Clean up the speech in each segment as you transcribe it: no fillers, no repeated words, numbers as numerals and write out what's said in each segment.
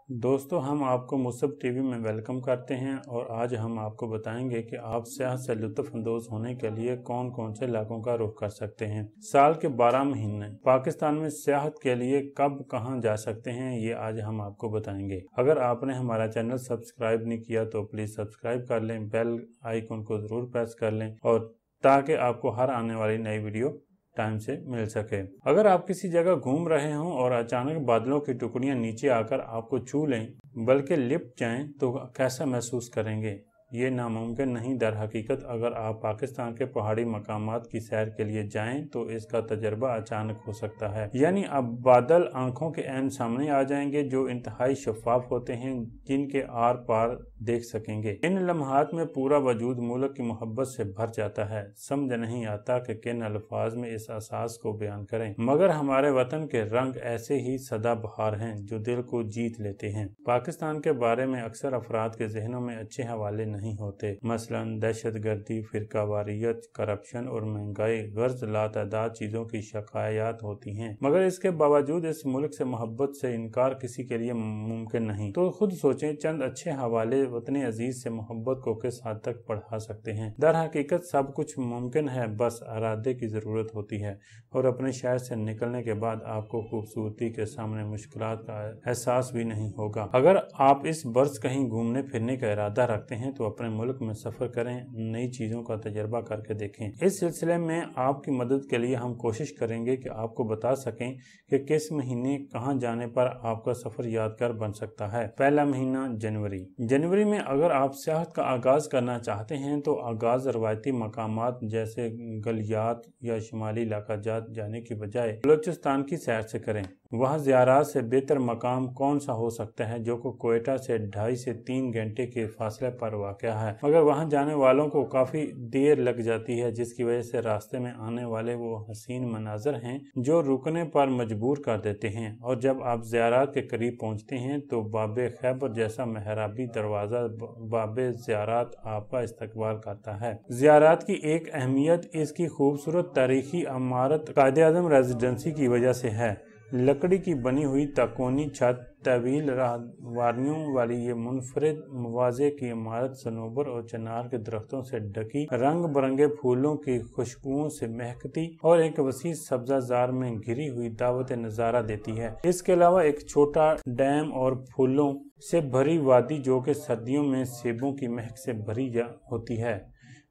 दोस्तों, हम आपको मुसब टीवी में वेलकम करते हैं और आज हम आपको बताएंगे कि आप सियाहत से लुत्फ अंदोज होने के लिए कौन कौन से इलाकों का रुख कर सकते हैं। साल के 12 महीने पाकिस्तान में सियाहत के लिए कब कहां जा सकते हैं, ये आज हम आपको बताएंगे। अगर आपने हमारा चैनल सब्सक्राइब नहीं किया तो प्लीज सब्सक्राइब कर लें, बेल आइकन को जरूर प्रेस कर लें और ताकि आपको हर आने वाली नई वीडियो टाइम से मिल सके। अगर आप किसी जगह घूम रहे हों और अचानक बादलों की टुकड़ियां नीचे आकर आपको छू लें बल्कि लिपट जाएं तो कैसा महसूस करेंगे? ये नामुमकिन नहीं। दर हकीकत अगर आप पाकिस्तान के पहाड़ी मकामात की सैर के लिए जाएं तो इसका तजर्बा अचानक हो सकता है। यानी अब बादल आंखों के ऐन सामने आ जाएंगे जो इंतहाई शफाफ होते हैं, जिनके आर पार देख सकेंगे। इन लम्हात में पूरा वजूद मुल्क की मोहब्बत से भर जाता है। समझ नहीं आता कि किन अल्फाज में इस एहसास को बयान करें, मगर हमारे वतन के रंग ऐसे ही सदाबहार हैं जो दिल को जीत लेते हैं। पाकिस्तान के बारे में अक्सर अफराद के जहनों में अच्छे हवाले नहीं होते। मसलन दहशत गर्दी, फिरकावारियत, करप्शन और महंगाई गर्ज लातादाद चीजों की शिकायत होती हैं, मगर इसके बावजूद इस मुल्क से मोहब्बत से इनकार किसी के लिए मुमकिन नहीं। तो खुद सोचें, चंद अच्छे हवाले वतन अजीज से मोहब्बत को किस हद तक बढ़ा सकते हैं। दर हकीकत सब कुछ मुमकिन है, बस इरादे की जरूरत होती है। और अपने शहर से निकलने के बाद आपको खूबसूरती के सामने मुश्किलात का एहसास भी नहीं होगा। अगर आप इस बरस कहीं घूमने फिरने का इरादा रखते हैं तो अपने मुल्क में सफर करें, नई चीजों का तजर्बा करके देखें। इस सिलसिले में आपकी मदद के लिए हम कोशिश करेंगे कि आपको बता सकें कि किस महीने कहां जाने पर आपका सफर यादगार बन सकता है। पहला महीना जनवरी। जनवरी में अगर आप सियाहत का आगाज करना चाहते हैं तो आगाज रवायती मकामात जैसे गलियात या शुमाली इलाका जात जाने की बजाय बलूचिस्तान की सैर से करें। वहाँ ज़ियारत से बेहतर मकाम कौन सा हो सकता है जो को कोयटा से 2.5 से 3 घंटे के फासले पर वाक़या है, मगर वहाँ जाने वालों को काफ़ी देर लग जाती है, जिसकी वजह से रास्ते में आने वाले वो हसीन मनाजर हैं जो रुकने पर मजबूर कर देते हैं। और जब आप ज़ियारत के करीब पहुँचते हैं तो बाबे खैबर जैसा मेहराबी दरवाज़ा बाबे ज़ियारत आपका इस्तकबाल करता है। ज़ियारत की एक अहमियत इसकी खूबसूरत तारीखी इमारत कायद-ए-आज़म रेजिडेंसी की वजह से है। लकड़ी की बनी हुई तकोनी छत, तवील राहवारियों वाली ये मुनफरिद मवाज़े की इमारत सनोबर और चनार के दरख्तों से ढकी, रंग बिरंगे फूलों की खुशबुओं से महकती और एक वसी सब्जाजार में घिरी हुई दावत नज़ारा देती है। इसके अलावा एक छोटा डैम और फूलों से भरी वादी जो कि सर्दियों में सेबों की महक से भरी होती है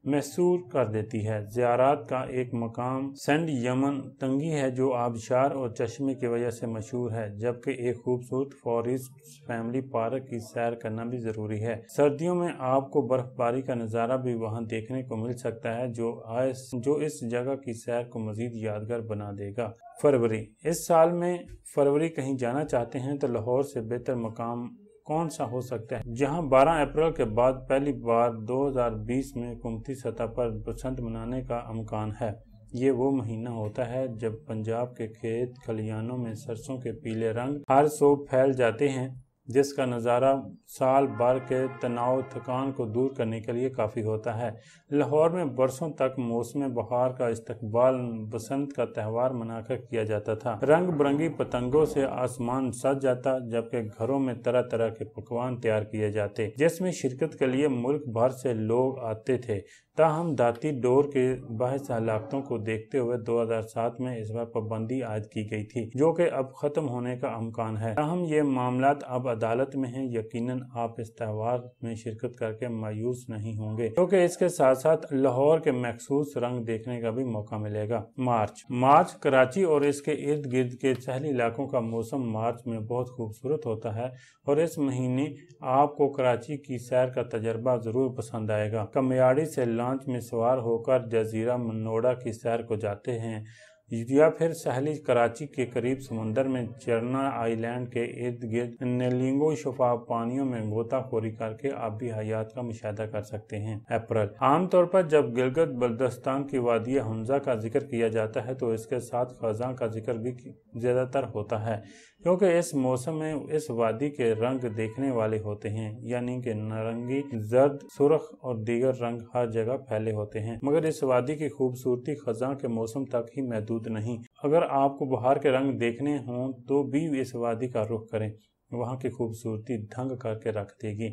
मैसूर कर देती है। ज़ियारत का एक मकाम सेंड यमन तंगी है जो आबशार और चश्मे की वजह से मशहूर है, जबकि एक खूबसूरत फॉरेस्ट फैमिली पार्क की सैर करना भी जरूरी है। सर्दियों में आपको बर्फबारी का नज़ारा भी वहां देखने को मिल सकता है जो इस जगह की सैर को मजीद यादगार बना देगा। फरवरी। इस साल में फरवरी कहीं जाना चाहते हैं तो लाहौर से बेहतर मकाम कौन सा हो सकता है जहां 12 अप्रैल के बाद पहली बार 2020 में हुकूमती सतह पर बसंत मनाने का इम्कान है। ये वो महीना होता है जब पंजाब के खेत खलियानों में सरसों के पीले रंग हर सो फैल जाते हैं, जिसका नज़ारा साल भर के तनाव थकान को दूर करने के लिए काफ़ी होता है। लाहौर में बरसों तक मौसम बहार का इस्तकबाल बसंत का त्यौहार मनाकर किया जाता था। रंग बिरंगी पतंगों से आसमान सज जाता, जबकि घरों में तरह तरह के पकवान तैयार किए जाते जिसमें शिरकत के लिए मुल्क भर से लोग आते थे। ताहम दाती डोर के बाहस हलाकतों को देखते हुए 2007 में इस बार पाबंदी आयद की गई थी, जो कि अब खत्म होने का इम्कान है। ताहम ये मामलात अब अदालत में हैं। यकीनन आप इस त्यौहार में शिरकत करके मायूस नहीं होंगे, क्योंकि इसके साथ साथ लाहौर के मखसूस रंग देखने का भी मौका मिलेगा। मार्च कराची और इसके इर्द गिर्द के शहरी इलाकों का मौसम मार्च में बहुत खूबसूरत होता है और इस महीने आपको कराची की सैर का तजर्बा जरूर पसंद आएगा। कमियाड़ी से लॉन्च में सवार होकर जजीरा मनोड़ा की सैर को जाते हैं या फिर सहली कराची के करीब समंदर में चरना आइलैंड के इर्द गिर्द नीलिंगो शफाफ पानियों में गोताखोरी करके आबी हयात का मुशाहिदा कर सकते हैं। अप्रैल। आमतौर पर जब गिलगित बल्तिस्तान की वादी हमजा का जिक्र किया जाता है तो इसके साथ खज़ां का जिक्र भी ज़्यादातर होता है, क्योंकि इस मौसम में इस वादी के रंग देखने वाले होते हैं, यानी कि नारंगी, जर्द, सुर्ख और दीगर रंग हर जगह फैले होते हैं। मगर इस वादी की खूबसूरती खज़ां के मौसम तक ही महदूद नहीं। अगर आपको बहार के रंग देखने हों तो भी इस वादी का रुख करें। वहाँ की खूबसूरती दंग करके रख देगी।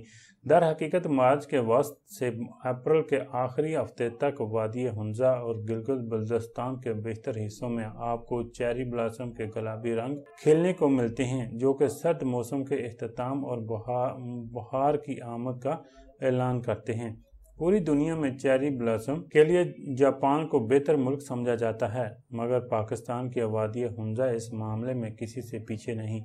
दर हकीकत मार्च के वस्त से अप्रैल के आखिरी हफ्ते तक वादी हुंजा और गिलगित बल्तिस्तान के बेशतर हिस्सों में आपको चेरी ब्लॉसम के गुलाबी रंग खेलने को मिलते हैं, जो कि सर्द मौसम के इख्तिताम और बहार की आमद का ऐलान करते हैं। पूरी दुनिया में चेरी ब्लॉसम के लिए जापान को बेहतर मुल्क समझा जाता है, मगर पाकिस्तान की वादी हुंजा इस मामले में किसी से पीछे नहीं,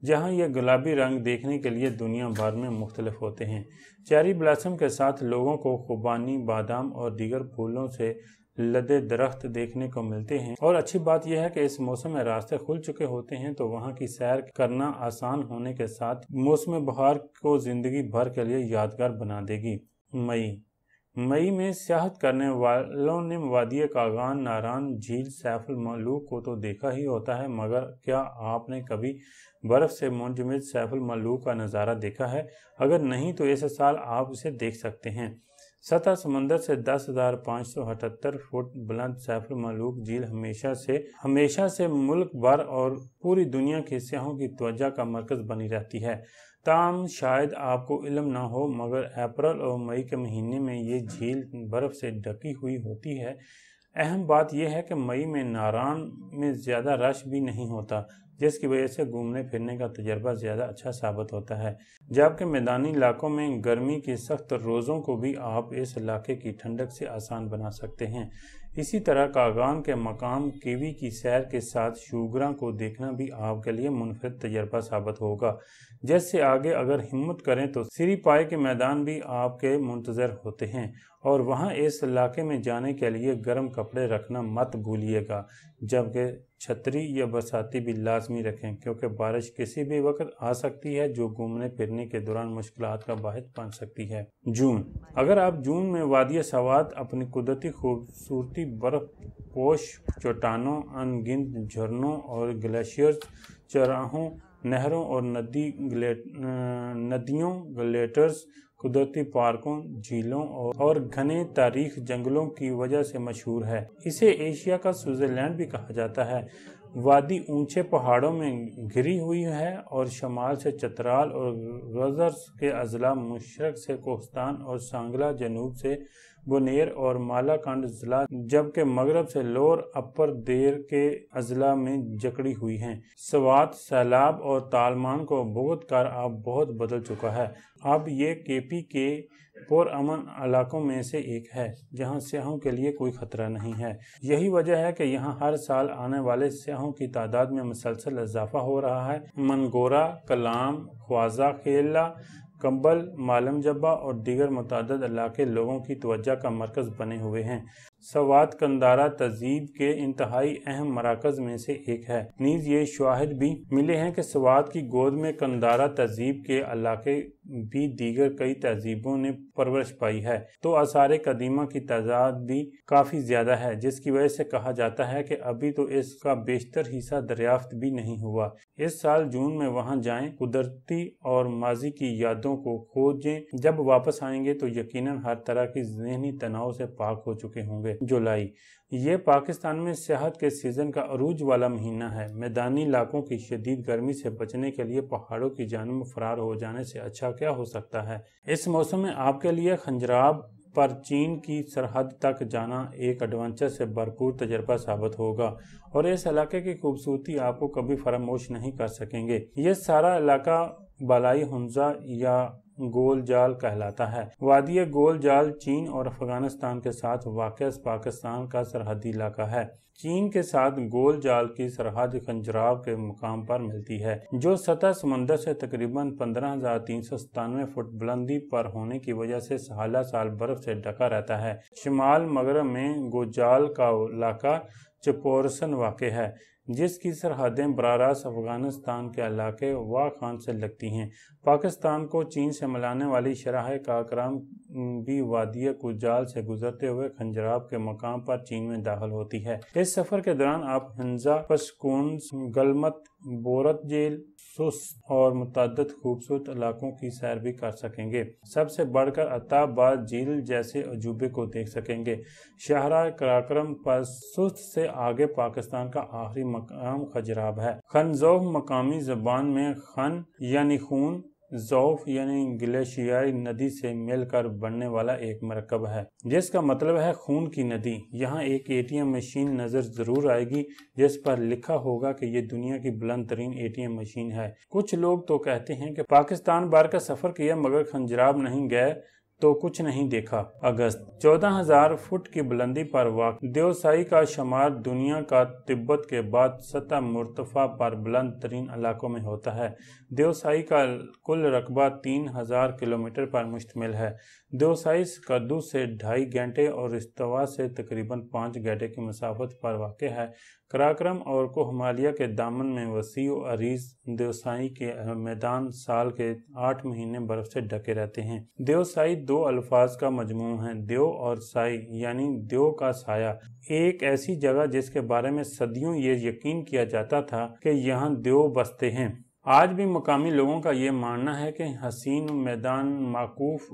जहां ये गुलाबी रंग देखने के लिए दुनिया भर में मुख्तलिफ होते हैं। चेरी ब्लॉसम के साथ लोगों को खुबानी, बादाम और दीगर फूलों से लदे दरख्त देखने को मिलते हैं, और अच्छी बात यह है कि इस मौसम में रास्ते खुल चुके होते हैं, तो वहाँ की सैर करना आसान होने के साथ मौसम बहार को जिंदगी भर के लिए यादगार बना देगी। मई में सियाहत करने वालों ने वादी कागान, नारान, झील सैफुल मलूक को तो देखा ही होता है, मगर क्या आपने कभी बर्फ से मुंजमद सैफुल मलूक का नज़ारा देखा है? अगर नहीं तो इस साल आप इसे देख सकते हैं। सतह समंदर से 10,578 फुट बुलंद सैफुल मलूक झील हमेशा से मुल्क भर और पूरी दुनिया के सियाहों की तवज्जो का मरकज बनी रहती है। ताम शायद आपको इल्म ना हो, मगर अप्रैल और मई के महीने में ये झील बर्फ़ से ढकी हुई होती है। अहम बात यह है कि मई में नारान में ज़्यादा रश भी नहीं होता, जिसकी वजह से घूमने फिरने का तजर्बा ज़्यादा अच्छा साबित होता है, जबकि मैदानी इलाकों में गर्मी की सख्त रोज़ों को भी आप इस इलाके की ठंडक से आसान बना सकते हैं। इसी तरह कागान के मकाम कीवी की सैर के साथ शुगरा को देखना भी आपके लिए मुनफरिद तजर्बा साबित होगा। जैसे आगे अगर हिम्मत करें तो सिरीपाई के मैदान भी आपके मुंतज़र होते हैं, और वहां इस इलाके में जाने के लिए गर्म कपड़े रखना मत भूलिएगा, जबकि छतरी या बरसाती भी लाजमी रखें, क्योंकि बारिश किसी भी वक्त आ सकती है, जो घूमने फिरने के दौरान मुश्किलात का बाहिस बन सकती है। जून, अगर आप जून में वादी सवात अपनी कुदरती खूबसूरती, बर्फ पोश चट्टानों, अनगिनत झरनों और ग्लेशियर्स, चराहों, नहरों और नदियों, ग्लेशियर्स, कुदरती पार्कों, झीलों और घने तारीख जंगलों की वजह से मशहूर है। इसे एशिया का स्विट्जरलैंड भी कहा जाता है। वादी ऊंचे पहाड़ों में घिरी हुई है और शमाल से चतराल और गजर्स के अजला, मशरक से कोहस्तान और सांगला, जनूब से बुनेर और मालाकंड अजला, जबकि मगरब से लोअर अपर देर के अजला में जकड़ी हुई हैं। सवात, सैलाब और तालमान को भुगत कर अब बहुत बदल चुका है। अब ये केपी के पुरअमन इलाकों में से एक है, जहां सियाहों के लिए कोई खतरा नहीं है। यही वजह है कि यहाँ हर साल आने वाले सियाहों की तादाद में मुसलसल इजाफा हो रहा है। मनगोरा, कलाम, ख्वाजा खेला, कंबल, मालम जब्बा और दीगर मुतअद्दिद इलाके लोगों की तवज्जो का मरकज बने हुए हैं। सवात कंदारा तहजीब के इंतहाई अहम मराकज में से एक है। नीज ये शवाहिद भी मिले हैं कि सवात की गोद में कंदारा तहजीब के इलाके भी दीगर कई तहजीबों ने परवरिश पाई है, तो आसार कदीमा की तादाद भी काफ़ी ज़्यादा है, जिसकी वजह से कहा जाता है कि अभी तो इसका बेशतर हिस्सा दरियाफ्त भी नहीं हुआ। इस साल जून में वहां जाएं, कुदरती और माजी की यादों को खोजें। जब वापस आएंगे तो यकीनन हर तरह की ज़हनी तनाव से पाक हो चुके होंगे। जुलाई, ये पाकिस्तान में सियाहत के सीज़न का अरूज वाला महीना है। मैदानी इलाकों की शदीद गर्मी से बचने के लिए पहाड़ों की जानिब फरार हो जाने से अच्छा क्या हो सकता है। इस मौसम में आपके लिए खंजराब पर चीन की सरहद तक जाना एक एडवेंचर से भरपूर तजर्बा साबित होगा, और इस इलाके की खूबसूरती आपको कभी फरामोश नहीं कर सकेंगे। ये सारा इलाका बालाई हुंजा या गोल जाल कहलाता है। वादी गोल जाल चीन और अफगानिस्तान के साथ वाक़ पाकिस्तान का सरहदी इलाका है। चीन के साथ गोल जाल की सरहद खंजराव के मुकाम पर मिलती है, जो सतह समंदर से तकरीबन 15,397 फुट बुलंदी पर होने की वजह से साला साल बर्फ से ढका रहता है। शिमाल मगरब में गोजाल का इलाका चपोरसन वाक़ है, जिसकी सरहदें बरारास अफगानिस्तान के इलाके वाह खान से लगती हैं। पाकिस्तान को चीन से मिलाने वाली शराह काकराम भी वादिया कुजाल से गुजरते हुए खंजराब के मकाम पर चीन में दाखिल होती है। इस सफर के दौरान आप हिंजा, पशकून, गलमत, बोरत जेल, सुस और मुतअद्दिद खूबसूरत इलाकों की सैर भी कर सकेंगे। सबसे बढ़कर अताबाद झील जैसे अजूबे को देख सकेंगे। शाहरा कराक्रम पर सुस्त से आगे पाकिस्तान का आखिरी मकाम खजराब है। खनजौफ मकामी ज़बान में खन यानी खून, ज़ौफ यानी ग्लेशियाई नदी से मिलकर बनने वाला एक मरकब है, जिसका मतलब है खून की नदी। यहाँ एक एटीएम मशीन नजर जरूर आएगी जिस पर लिखा होगा कि ये दुनिया की बुलंद तरीन एटीएम मशीन है। कुछ लोग तो कहते हैं कि पाकिस्तान भर का सफर किया मगर खंजराब नहीं गए तो कुछ नहीं देखा। अगस्त 14,000 फुट की बुलंदी पर वाक़ देवसाई का शुमार दुनिया का तिब्बत के बाद सतह मुर्तफा पर बुलंद तरीन इलाकों में होता है। देवसाई का कुल रकबा 3,000 किलोमीटर पर मुश्तमिल है। देवसाई स्कर्दू से 2.5 घंटे और इस्तवा से तकरीबन 5 घंटे की मसाफत पर वाक़ है। कराक्रम और कोहमालिया के दामन में वसी और अरीज देवसाई के मैदान साल के 8 महीने बर्फ से ढके रहते हैं। देवसाई दो अल्फाज का मजमू है, देव और साई, यानी देव का साया। एक ऐसी जगह जिसके बारे में सदियों ये यकीन किया जाता था कि यहाँ देव बसते हैं। आज भी मकामी लोगों का ये मानना है कि हसीन मैदान माकूफ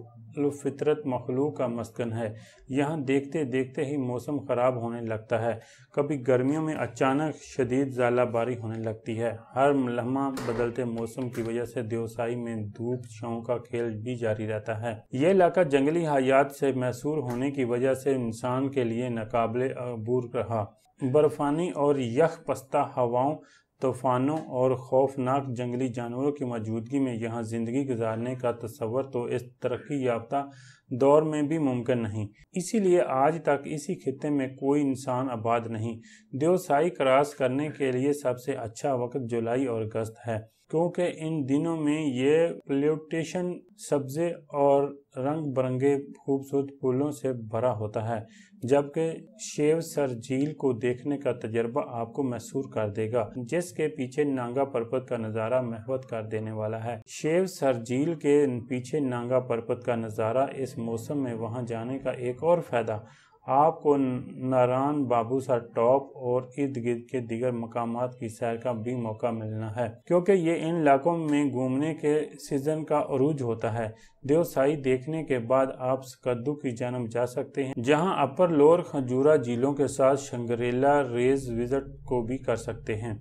फितरत मखलूक का मस्कन है। यहाँ देखते देखते ही मौसम ख़राब होने लगता है। कभी गर्मियों में अचानक शदीद ज़ालाबारी होने लगती है। हर लम्हा बदलते मौसम की वजह से देवसाई में धूप छाँव का खेल भी जारी रहता है। यह इलाका जंगली हयात से मैसूर होने की वजह से इंसान के लिए नाकाबिले अबूर रहा। बर्फानी और यख पस्ता हवाओं, तूफानों और खौफनाक जंगली जानवरों की मौजूदगी में यहाँ ज़िंदगी गुजारने का तस्वर तो इस तरक्की याफ्ता दौर में भी मुमकिन नहीं। इसीलिए आज तक इसी खित्ते में कोई इंसान आबाद नहीं। देवसाई क्रॉस करने के लिए सबसे अच्छा वक्त जुलाई और अगस्त है, क्योंकि इन दिनों में ये प्लांटेशन सब्जे और रंग बिरंगे खूबसूरत फूलों से भरा होता है, जबकि शेव सर झील को देखने का तजर्बा आपको मैसूर कर देगा, जिसके पीछे नांगा पर्वत का नज़ारा महवत कर देने वाला है। शेव सर झील के पीछे नांगा पर्वत का नज़ारा इस मौसम में वहां जाने का एक और फ़ायदा, आपको नारायण बाबूसा टॉप और इर्द गिर्द के दीगर मकामात की सैर का भी मौका मिलना है, क्योंकि ये इन इलाकों में घूमने के सीजन का अरूज होता है। देवसाई देखने के बाद आप स्कर्दू की जानब जा सकते हैं, जहां अपर लोअर खजूरा झीलों के साथ शंगरीला रेज विजिट को भी कर सकते हैं।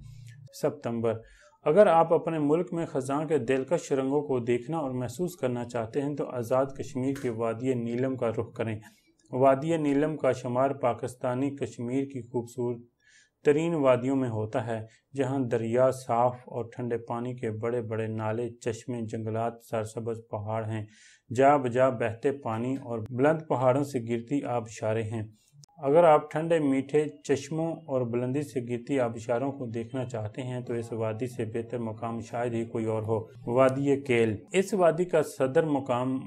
सितंबर, अगर आप अपने मुल्क में खजां के दिलकश रंगों को देखना और महसूस करना चाहते हैं तो आज़ाद कश्मीर के वादी नीलम का रुख करें। वादी नीलम का शुमार पाकिस्तानी कश्मीर की खूबसूरत तरीन वादियों में होता है, जहां दरिया, साफ और ठंडे पानी के बड़े बड़े नाले, चश्मे, जंगलात, सरसब्ज पहाड़ हैं। जा बजा बहते पानी और बुलंद पहाड़ों से गिरती आबशारें हैं। अगर आप ठंडे मीठे चश्मों और बुलंदी से गिरती आबशारों को देखना चाहते हैं तो इस वादी से बेहतर मुकाम शायद ही कोई और हो। वादी केल, इस वादी का सदर मुकाम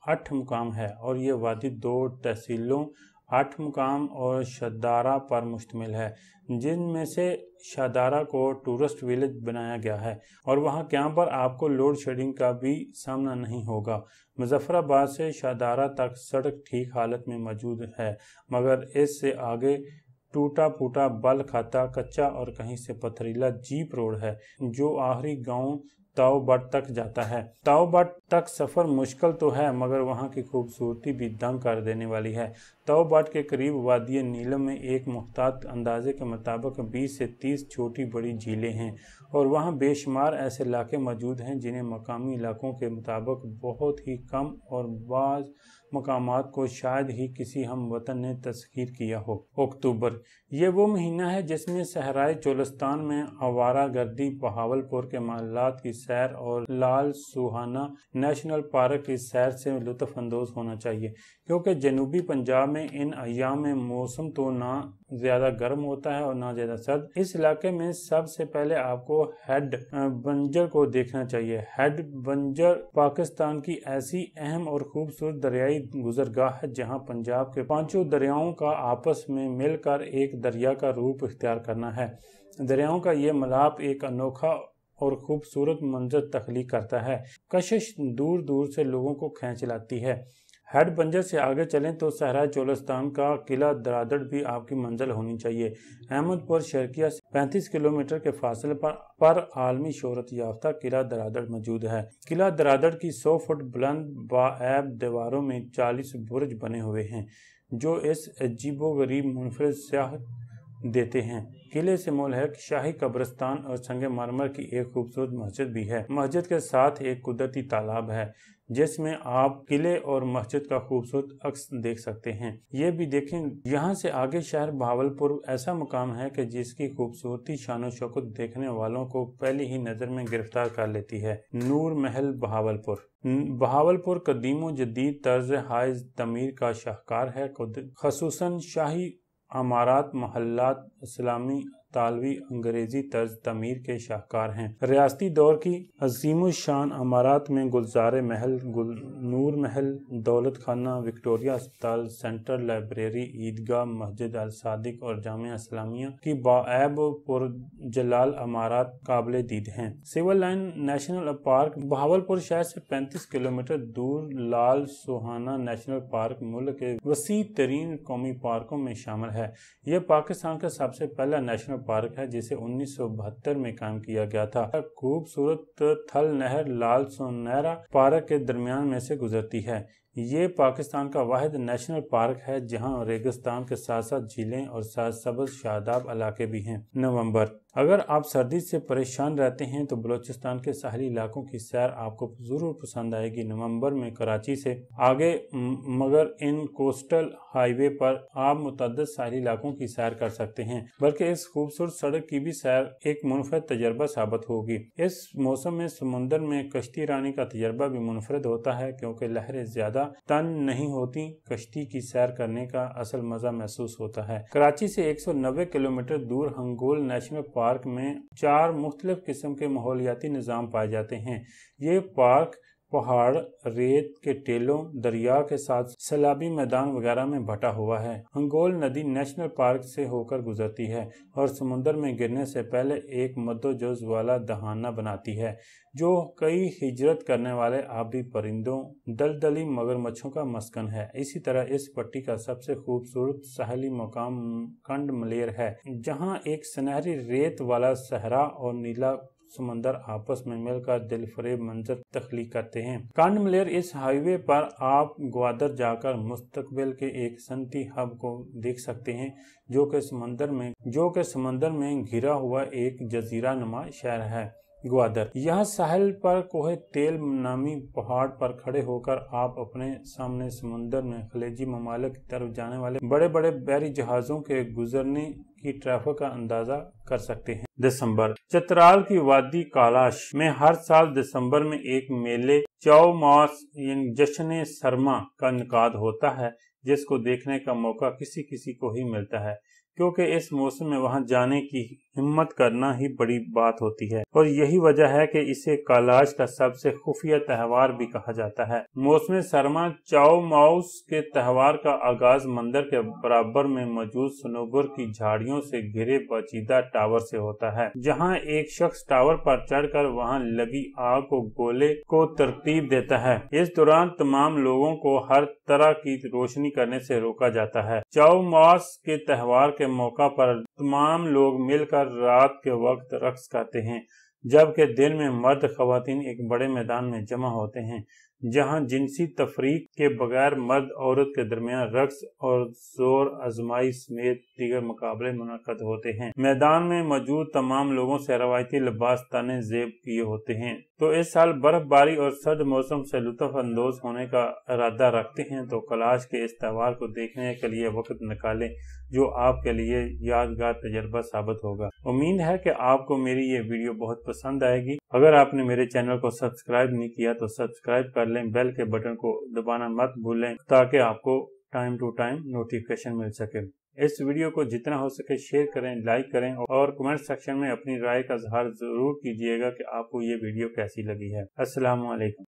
8 मुकाम है और ये वादी 2 तहसीलों 8 मुकाम और शदारा पर मुश्तमिल है, जिनमें से शदारा को टूरिस्ट विलेज बनाया गया है और वहाँ यहाँ पर आपको लोड शेडिंग का भी सामना नहीं होगा। मुजफ्फराबाद से शदारा तक सड़क ठीक हालत में मौजूद है, मगर इससे आगे टूटा फूटा, बल खाता, कच्चा और कहीं से पथरीला जीप रोड है जो आखिरी गांव ताओबट तक जाता है। ताओबट तक सफ़र मुश्किल तो है, मगर वहाँ की खूबसूरती भी दंग कर देने वाली है। ताओबट के करीब वादी नीलम में एक मुख्तात अंदाजे के मुताबिक 20 से 30 छोटी बड़ी झीलें हैं और वहाँ बेशुमार ऐसे इलाके मौजूद हैं जिन्हें मकामी इलाकों के मुताबिक बहुत ही कम और बाज़ मकामात को शायद ही किसी हम वतन ने तस्खीर किया हो। अक्टूबर, ये वो महीना है जिसमें सहराए चोलिस्तान में आवारा गर्दी, बहावलपुर के महलात की सैर और लाल सुहाना नेशनल पार्क की सैर से लुत्फ अंदोज होना चाहिए, क्योंकि जनूबी पंजाब में इन अय्याम में मौसम तो ना ज़्यादा गर्म होता है और ना ज़्यादा सर्द। इस इलाके में सबसे पहले आपको हेड बंजर को देखना चाहिए। हेड बंजर पाकिस्तान की ऐसी अहम और खूबसूरत दरियाई गुजरगाह है जहां पंजाब के 5 दरियाओं का आपस में मिलकर एक दरिया का रूप इख्तियार करना है। दरियाओं का ये मिलाप एक अनोखा और खूबसूरत मंजर तख्लीक करता है। कशिश दूर दूर से लोगों को खींच लाती है। हेड बंजर से आगे चलें तो सहराई चोलस्तान का किला दरादड़ भी आपकी मंजिल होनी चाहिए। अहमदपुर शर्किया से 35 किलोमीटर के फासले पर आलमी शोहरत याफ्ता किला दरादड़ मौजूद है। किला दरादड़ की 100 फुट बुलंद बाएब दीवारों में 40 बुर्ज बने हुए हैं जो इस अजीबोगरीब मुनफरिद सियाहत देते हैं। किले से मुल्हक शाही कब्रिस्तान और संगमरमर की एक खूबसूरत मस्जिद भी है। मस्जिद के साथ एक कुदरती तालाब है जिसमें आप किले और मस्जिद का खूबसूरत अक्स देख सकते हैं। ये भी देखें, यहाँ से आगे शहर बहावलपुर ऐसा मुकाम है कि जिसकी खूबसूरती शान शौकत देखने वालों को पहली ही नज़र में गिरफ्तार कर लेती है। नूर महल बहावलपुर। बहावलपुर कदीमो जदीद तर्ज हाय तमीर का शाहकार है। खसूसन शाही अमारात महल्लात इस्लामी तालवी अंग्रेजी तर्ज तमीर के शाहकार हैं। रियासती दौर की अजीम शान अमारात में गुलजार महल, नूर महल, दौलत खाना, विक्टोरिया अस्पताल, सेंट्रल लाइब्रेरी, ईदगाह, मस्जिद अल सादिक और जामिया इस्लामिया की बाएब पुरजलाल अमारात काबिल दीद हैं। Civil line national park Bahawalpur शहर से 35 किलोमीटर दूर लाल सुहाना नेशनल पार्क मुल्क के वसी तरीन कौमी पार्कों में शामिल है। यह पाकिस्तान का सबसे पहला नेशनल पार्क है जिसे 1972 में कायम किया गया था। खूबसूरत थल नहर लाल सुनहरा पार्क के दरमियान में से गुजरती है। ये पाकिस्तान का वाहिद नेशनल पार्क है जहां रेगिस्तान के साथ साथ झीलें और सरसब्ज शादाब इलाके भी हैं। नवंबर। अगर आप सर्दी से परेशान रहते हैं तो बलूचिस्तान के साहली इलाकों की सैर आपको जरूर पसंद आएगी। नवंबर में कराची से आगे मगर इन कोस्टल हाईवे पर आप मुतअद्दिद साहली इलाकों की सैर कर सकते हैं, बल्कि इस खूबसूरत सड़क की भी सैर एक मुनफरद तजर्बा साबित होगी। इस मौसम में समुंदर में कश्ती रानी का तजर्बा भी मुनफरद होता है क्योंकि लहरें ज्यादा तन नहीं होती। कश्ती की सैर करने का असल मजा महसूस होता है। कराची से 190 किलोमीटर दूर हंगोल नेशनल पार्क में 4 मुख्तलिफ किस्म के माहौलियाती निज़ाम पाए जाते हैं। ये पार्क पहाड़, रेत के टेलों, दरिया के साथ सैलाबी मैदान वगैरह में भटा हुआ है। हंगोल नदी नेशनल पार्क से होकर गुजरती है और समुद्र में गिरने से पहले एक मद्दोजोज वाला दहाना बनाती है जो कई हिजरत करने वाले आबी परिंदों, दलदली मगरमच्छों का मस्कन है। इसी तरह इस पट्टी का सबसे खूबसूरत साहली मकाम कंड मलेर है जहां एक सुनहरी रेत वाला सहरा और नीला समंदर आपस में मिलकर दिलफरेब मंजर तख्लीक करते हैं। कंड मलेर इस हाईवे पर आप ग्वादर जाकर मुस्तकबिल के एक सनती हब को देख सकते हैं जो कि समंदर में घिरा हुआ एक जजीरा नुमा शहर है। ग्वादर। यहाँ साहिल पर कोहे तेल नामी पहाड़ पर खड़े होकर आप अपने सामने समुंदर में खलेजी ममालिक की तरफ जाने वाले बड़े बड़े बहरी जहाजों के गुजरने की ट्रैफिक का अंदाजा कर सकते हैं। दिसंबर। चित्राल की वादी कालाश में हर साल दिसंबर में एक मेले चौ मास जश्न सरमा का इनकाद होता है जिसको देखने का मौका किसी किसी को ही मिलता है क्योंकि इस मौसम में वहां जाने की हिम्मत करना ही बड़ी बात होती है और यही वजह है कि इसे कालाश का सबसे खुफिया त्यौहार भी कहा जाता है। मौसम सरमा चाओ माउस के त्यौहार का आगाज मंदिर के बराबर में मौजूद सनोबर की झाड़ियों से घिरे पेचीदा टावर से होता है जहां एक शख्स टावर पर चढ़कर वहां लगी आग को गोले को तरतीब देता है। इस दौरान तमाम लोगों को हर तरह की रोशनी करने से रोका जाता है। चाओ माउस के त्यौहार के मौका पर तमाम लोग मिलकर रात के वक्त रक्स करते हैं जबकि दिन में मर्द खवातीन एक बड़े मैदान में जमा होते हैं जहां जिनसी तफरीक के बगैर मर्द औरत के दरमियान रक्स और जोर आजमाई समेत दीगर मुकाबले मुनक्कद होते हैं। मैदान में मौजूद तमाम लोगों से रवायती लिबास ताने जेब किए होते हैं। तो इस साल बर्फबारी और सर्द मौसम से लुत्फ अंदोज होने का इरादा रखते हैं तो कैलाश के इस त्यौहार को देखने के लिए वक्त निकालें जो आपके लिए यादगार तजर्बा साबित होगा। उम्मीद है कि आपको मेरी ये वीडियो बहुत पसंद आएगी। अगर आपने मेरे चैनल को सब्सक्राइब नहीं किया तो सब्सक्राइब कर लें, बेल के बटन को दबाना मत भूलें ताकि आपको टाइम टू टाइम नोटिफिकेशन मिल सके। इस वीडियो को जितना हो सके शेयर करें, लाइक करें और कमेंट सेक्शन में अपनी राय का इजहार जरूर कीजिएगा कि आपको ये वीडियो कैसी लगी है। अस्सलाम वालेकुम।